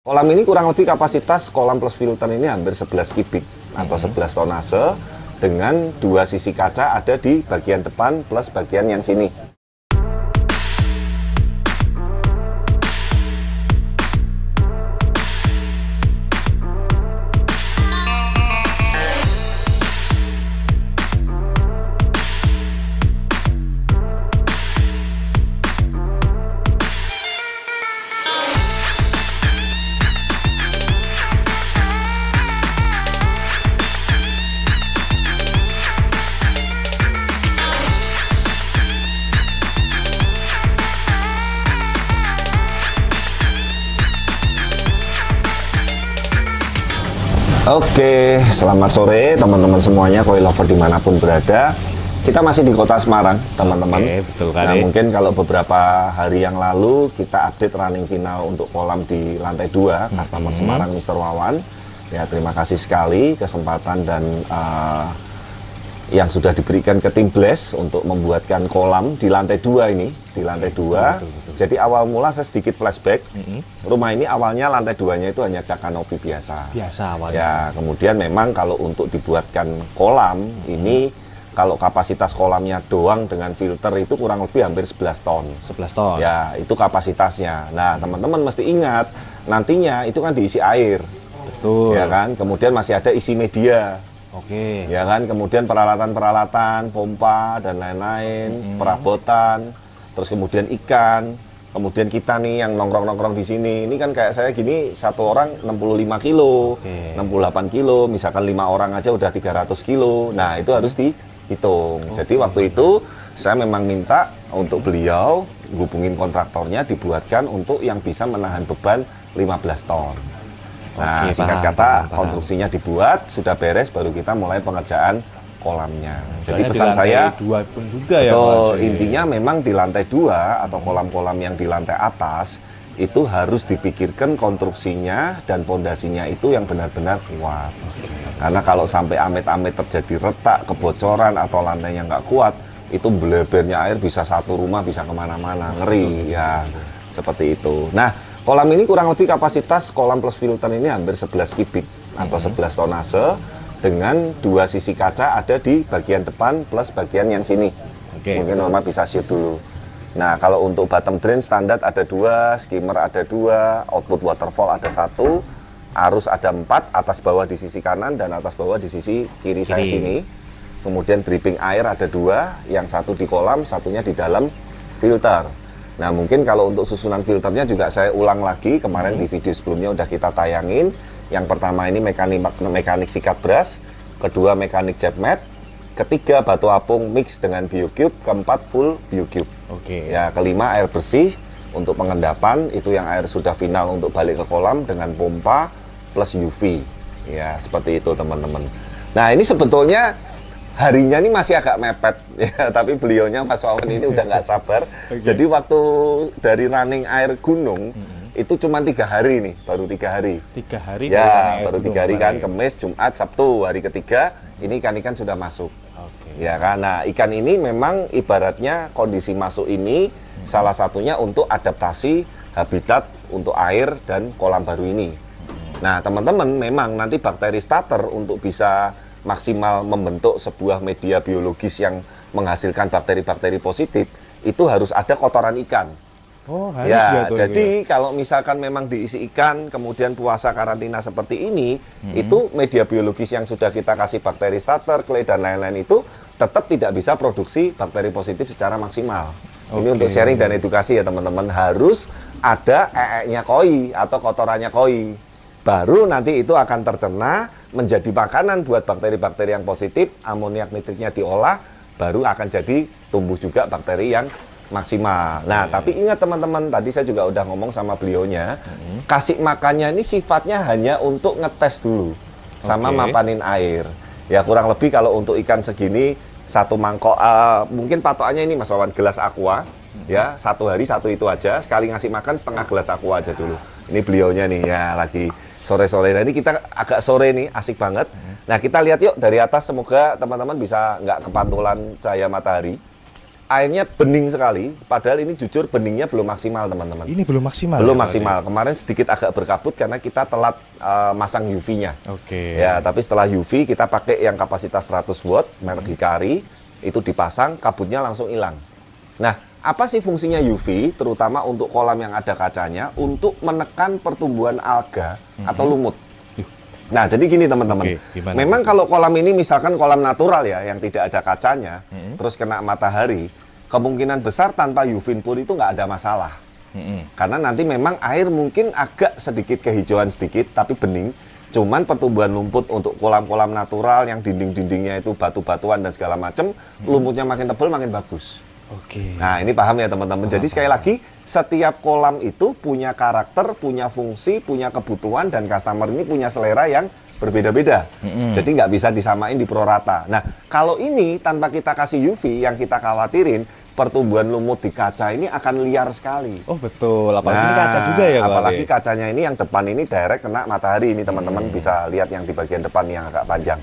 Kolam ini kurang lebih kapasitas kolam plus filter ini hampir 11 kubik atau 11 tonase dengan dua sisi kaca ada di bagian depan plus bagian yang sini. Oke, selamat sore teman-teman semuanya, koi lover dimanapun berada. Kita masih di kota Semarang, teman-teman. Oke, betul kali. Nah, mungkin kalau beberapa hari yang lalu kita update running final untuk kolam di lantai 2, customer Semarang Mr. Wawan. Ya, terima kasih sekali kesempatan dan yang sudah diberikan ke tim Bless untuk membuatkan kolam di lantai 2 ini, di lantai 2. Betul. Jadi awal mula saya sedikit flashback. Rumah ini awalnya lantai 2-nya itu hanya dak kanopi biasa. Biasa awalnya. Ya, kemudian memang kalau untuk dibuatkan kolam ini kalau kapasitas kolamnya doang dengan filter itu kurang lebih hampir 11 ton. 11 ton. Ya, itu kapasitasnya. Nah, teman-teman mesti ingat nantinya itu kan diisi air. Betul. Ya kan? Kemudian masih ada isi media. Oke. Ya kan, kemudian peralatan-peralatan, pompa dan lain-lain, perabotan, terus kemudian ikan, kemudian kita nih yang nongkrong-nongkrong di sini. Ini kan kayak saya gini, satu orang 65 kilo, 68 kilo, misalkan 5 orang aja udah 300 kilo. Nah, itu harus dihitung. Jadi waktu itu saya memang minta untuk beliau hubungin kontraktornya dibuatkan untuk yang bisa menahan beban 15 ton. Nah, singkat kata, konstruksinya dibuat, sudah beres, baru kita mulai pengerjaan kolamnya. Jadi pesan saya, dua pun juga betul, ya, intinya memang di lantai 2 atau kolam-kolam yang di lantai atas, itu harus dipikirkan konstruksinya dan pondasinya itu yang benar-benar kuat. Karena kalau sampai amit-amit terjadi retak, kebocoran, atau lantainya nggak kuat, itu blebernya air bisa satu rumah, bisa kemana-mana, ngeri, ya, seperti itu. Nah, kolam ini kurang lebih kapasitas kolam plus filter ini hampir 11 kubik atau 11 tonase dengan dua sisi kaca ada di bagian depan plus bagian yang sini. Mungkin Norma bisa shoot dulu. Nah, kalau untuk bottom drain standar ada 2, skimmer ada 2, output waterfall ada 1, arus ada 4, atas bawah di sisi kanan dan atas bawah di sisi kiri saya sini. Kemudian dripping air ada 2, yang satu di kolam, satunya di dalam filter. Nah, mungkin kalau untuk susunan filternya juga saya ulang lagi, kemarin di video sebelumnya udah kita tayangin. Yang pertama ini mekanik sikat brush, kedua mekanik jet mat, ketiga batu apung mix dengan biocube, keempat full biocube. Ya, kelima air bersih untuk pengendapan, itu yang air sudah final untuk balik ke kolam dengan pompa plus UV. Ya, seperti itu teman-teman. Nah, ini sebetulnya harinya ini masih agak mepet ya, tapi beliaunya Mas Wawan ini udah nggak sabar. Jadi waktu dari running air gunung itu cuma 3 hari nih, baru 3 hari. 3 hari ya, baru 3 hari kan, Kamis, Jumat, Sabtu, hari ketiga ini ikan-ikan sudah masuk. Ya kan, nah ikan ini memang ibaratnya kondisi masuk ini salah satunya untuk adaptasi habitat untuk air dan kolam baru ini. Nah teman-teman, memang nanti bakteri starter untuk bisa maksimal membentuk sebuah media biologis yang menghasilkan bakteri-bakteri positif, itu harus ada kotoran ikan. Oh, harus ya, jadi kalau misalkan memang diisi ikan, kemudian puasa karantina seperti ini, itu media biologis yang sudah kita kasih bakteri starter, clay, dan lain-lain itu tetap tidak bisa produksi bakteri positif secara maksimal. Ini untuk sharing dan edukasi ya teman-teman, harus ada ee-nya koi atau kotorannya koi. Baru nanti itu akan tercerna menjadi makanan buat bakteri-bakteri yang positif, amoniak nitritnya diolah, baru akan jadi tumbuh juga bakteri yang maksimal. Nah, tapi ingat teman-teman, tadi saya juga udah ngomong sama beliaunya, kasih makannya ini sifatnya hanya untuk ngetes dulu, sama mapanin air. Ya kurang lebih kalau untuk ikan segini, satu mangkok, mungkin patokannya ini Mas Wawan, gelas aqua, ya, 1 hari 1 itu aja, sekali ngasih makan setengah gelas aqua aja dulu. Ini beliaunya nih, ya lagi sore-sore. Nah, ini kita agak sore nih, asik banget. Nah, kita lihat yuk dari atas, semoga teman-teman bisa nggak kepantulan cahaya matahari. airnya bening sekali, padahal ini jujur beningnya belum maksimal teman-teman. Ini belum maksimal. Belum ya, maksimal. Kemarin sedikit agak berkabut karena kita telat masang UV-nya. Oke. Ya, tapi setelah UV kita pakai yang kapasitas 100 watt merek Hikari, itu dipasang, kabutnya langsung hilang. Nah, apa sih fungsinya UV? Terutama untuk kolam yang ada kacanya, untuk menekan pertumbuhan alga atau lumut. Nah, jadi gini teman-teman. Memang kalau kolam ini misalkan kolam natural ya, yang tidak ada kacanya, terus kena matahari, kemungkinan besar tanpa UV pun itu nggak ada masalah. Karena nanti memang air mungkin agak sedikit kehijauan sedikit, tapi bening. Cuman pertumbuhan lumpur untuk kolam-kolam natural yang dinding-dindingnya itu batu-batuan dan segala macam, lumpurnya makin tebal makin bagus. Oke. Nah, ini paham ya teman-teman. Jadi sekali lagi, setiap kolam itu punya karakter, punya fungsi, punya kebutuhan, dan customer ini punya selera yang berbeda-beda. Jadi nggak bisa disamain di prorata. Nah, kalau ini tanpa kita kasih UV, yang kita khawatirin, pertumbuhan lumut di kaca ini akan liar sekali. Oh betul, apalagi ini kaca juga ya Pak. Apalagi kacanya ini yang depan ini direct kena matahari. Ini teman-teman bisa lihat yang di bagian depan yang agak panjang.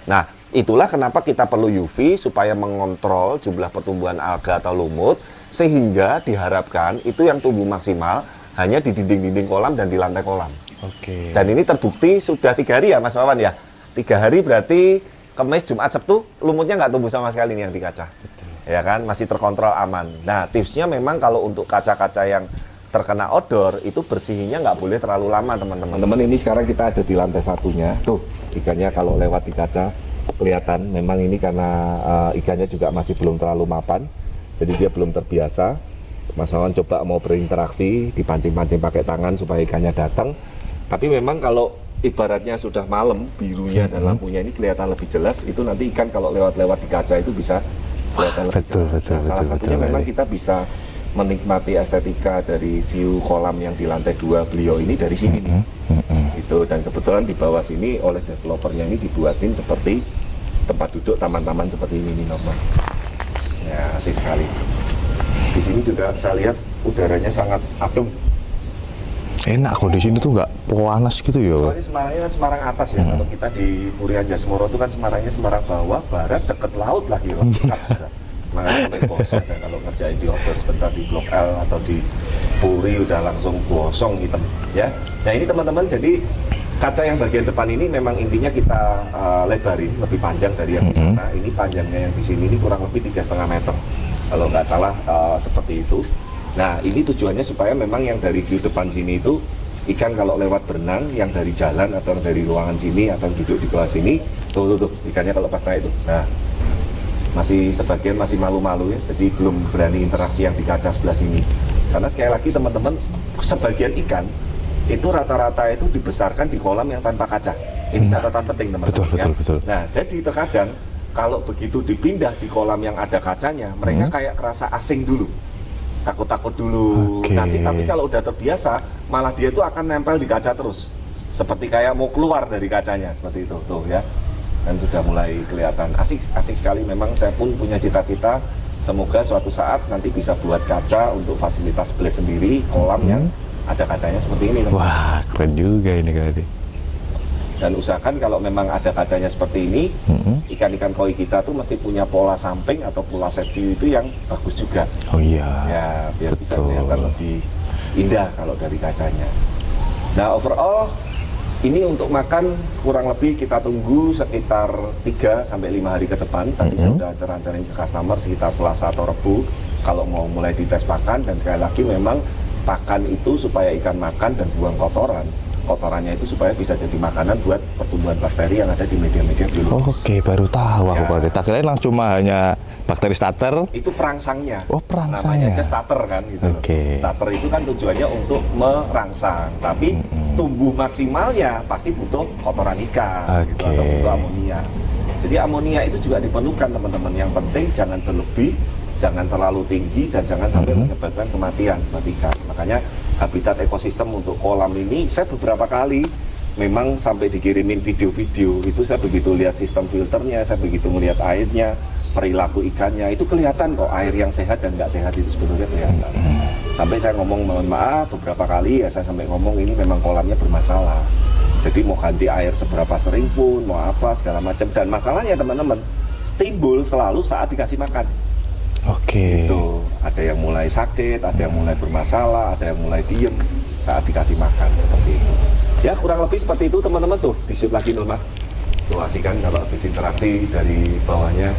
Nah, itulah kenapa kita perlu UV supaya mengontrol jumlah pertumbuhan alga atau lumut, sehingga diharapkan itu yang tumbuh maksimal hanya di dinding-dinding kolam dan di lantai kolam. Oke. Dan ini terbukti sudah 3 hari ya Mas Wawan ya. 3 hari berarti Kamis, Jumat, Sabtu lumutnya nggak tumbuh sama sekali nih yang di kaca. Betul. Ya kan, masih terkontrol aman. Nah, tipsnya memang kalau untuk kaca-kaca yang terkena odor itu bersihnya nggak boleh terlalu lama teman-teman. Teman-teman, ini sekarang kita ada di lantai satunya. Tuh ikannya kalau lewat di kaca kelihatan. Memang ini karena ikannya juga masih belum terlalu mapan, jadi dia belum terbiasa. Mas Wawan coba mau berinteraksi, dipancing-pancing pakai tangan supaya ikannya datang. Tapi memang kalau ibaratnya sudah malam, birunya dan lampunya ini kelihatan lebih jelas. Itu nanti ikan kalau lewat-lewat di kaca itu bisa kelihatan lebih jelas. Nah, salah satunya memang kita bisa menikmati estetika dari view kolam yang di lantai 2 beliau ini dari sini nih. Itu, dan kebetulan di bawah sini oleh developernya ini dibuatin seperti tempat duduk taman-taman seperti ini nih normal. Ya, asik sekali. Di sini juga saya lihat udaranya sangat adem. Enak kok di sini tuh nggak panas gitu ya. Soalnya Semarangnya kan Semarang atas ya. Kalau kita di Purian Jasmoro itu kan Semarangnya Semarang bawah, barat, deket laut lagi. Makanya sampai gosong ya, kalau ngerjain di outdoor sebentar di Blok L atau di Puri udah langsung gosong hitam ya. Nah ini teman-teman, jadi kaca yang bagian depan ini memang intinya kita lebarin lebih panjang dari yang di sana. Ini panjangnya yang di sini ini kurang lebih 3,5 meter kalau nggak salah, seperti itu. Nah ini tujuannya supaya memang yang dari view depan sini itu ikan kalau lewat berenang, yang dari jalan atau dari ruangan sini atau duduk di kelas sini, tuh ikannya kalau pas naik itu. Nah masih sebagian masih malu-malu ya, jadi belum berani interaksi yang di kaca sebelah sini. Karena sekali lagi teman-teman, sebagian ikan itu rata-rata itu dibesarkan di kolam yang tanpa kaca. Ini catatan penting teman-teman. Betul. Nah, jadi terkadang kalau begitu dipindah di kolam yang ada kacanya, mereka kayak kerasa asing dulu, takut-takut dulu. Nanti tapi kalau udah terbiasa, malah dia itu akan nempel di kaca terus, seperti kayak mau keluar dari kacanya seperti itu tuh ya. Dan sudah mulai kelihatan asik sekali. Memang saya pun punya cita-cita semoga suatu saat nanti bisa buat kaca untuk fasilitas beli sendiri kolam yang ada kacanya seperti ini teman. Wah keren juga ini kali. Dan usahakan kalau memang ada kacanya seperti ini, ikan-ikan koi kita tuh mesti punya pola samping atau pola set view itu yang bagus juga. Oh iya Ya biar bisa kelihatan lebih indah kalau dari kacanya. Nah overall ini untuk makan kurang lebih kita tunggu sekitar 3 sampai 5 hari ke depan. Tadi saya sudah ancar-ancarin ke customer sekitar Selasa atau Rabu kalau mau mulai dites pakan. Dan sekali lagi memang pakan itu supaya ikan makan dan buang kotoran. Kotorannya itu supaya bisa jadi makanan buat pertumbuhan bakteri yang ada di media-media biologis. Oke, baru tahu aku Pak. Tak kirain langsung cuma hanya bakteri starter. Itu perangsangnya. Oh, perangsangnya. Namanya aja starter kan gitu loh. Starter itu kan tujuannya untuk merangsang, tapi tumbuh maksimalnya pasti butuh kotoran ikan gitu, atau butuh amonia. Jadi amonia itu juga diperlukan teman-teman. Yang penting jangan berlebih, jangan terlalu tinggi, dan jangan sampai menyebabkan kematian buat ikan. Makanya habitat ekosistem untuk kolam ini saya beberapa kali memang sampai dikirimin video-video itu, saya begitu lihat sistem filternya, saya begitu melihat airnya, perilaku ikannya, itu kelihatan kok air yang sehat dan nggak sehat itu sebetulnya kelihatan. Sampai saya ngomong mohon maaf beberapa kali ya, saya sampai ngomong ini memang kolamnya bermasalah. Jadi mau ganti air seberapa sering pun, mau apa segala macam. Dan masalahnya teman-teman, timbul selalu saat dikasih makan. Oke. Itu ada yang mulai sakit, ada yang mulai bermasalah, ada yang mulai diem saat dikasih makan seperti itu. Ya kurang lebih seperti itu teman-teman, tuh di shoot lagi Nurma. Tuh asik kan kalau habis interaksi dari bawahnya,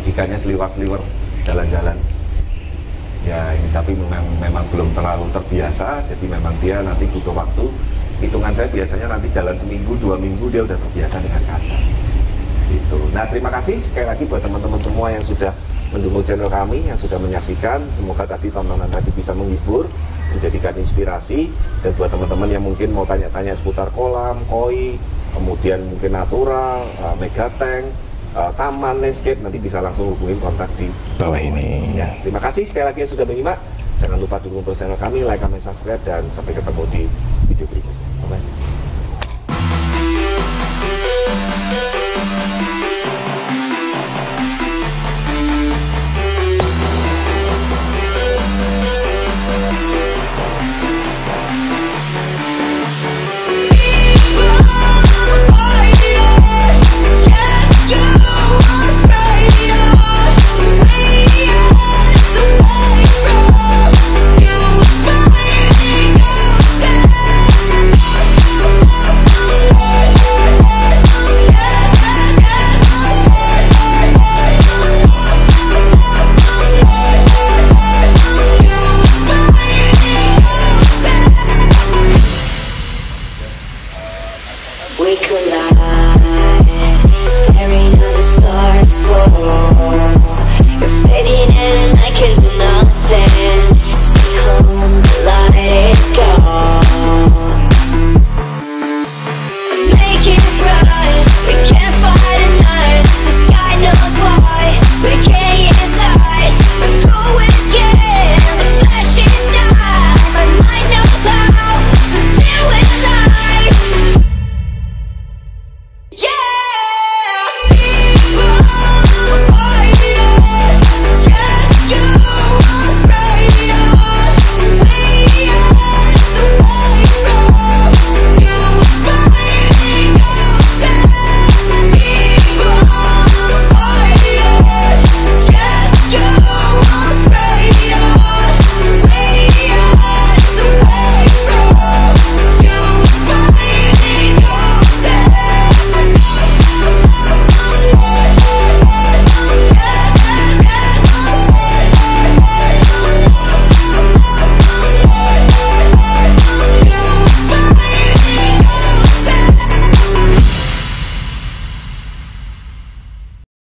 ikannya seliwer-seliwer jalan-jalan. Ya ini tapi memang belum terlalu terbiasa, jadi memang dia nanti butuh waktu. Hitungan saya biasanya nanti jalan seminggu, 2 minggu dia udah terbiasa dengan kaca. Gitu. Nah terima kasih sekali lagi buat teman-teman semua yang sudah mendukung channel kami, yang sudah menyaksikan. Semoga tadi tontonan tadi bisa menghibur, menjadikan inspirasi. Dan buat teman-teman yang mungkin mau tanya-tanya seputar kolam, koi, kemudian mungkin natural, megatank, taman, landscape, nanti bisa langsung hubungin kontak di bawah ini. Ya, terima kasih sekali lagi yang sudah menyimak. Jangan lupa dukung terus channel kami, like, comment, subscribe, dan sampai ketemu di video berikutnya. Bye-bye. We collide, staring at the stars fall. You're fading and I can do nothing. Stay home, the light is gone.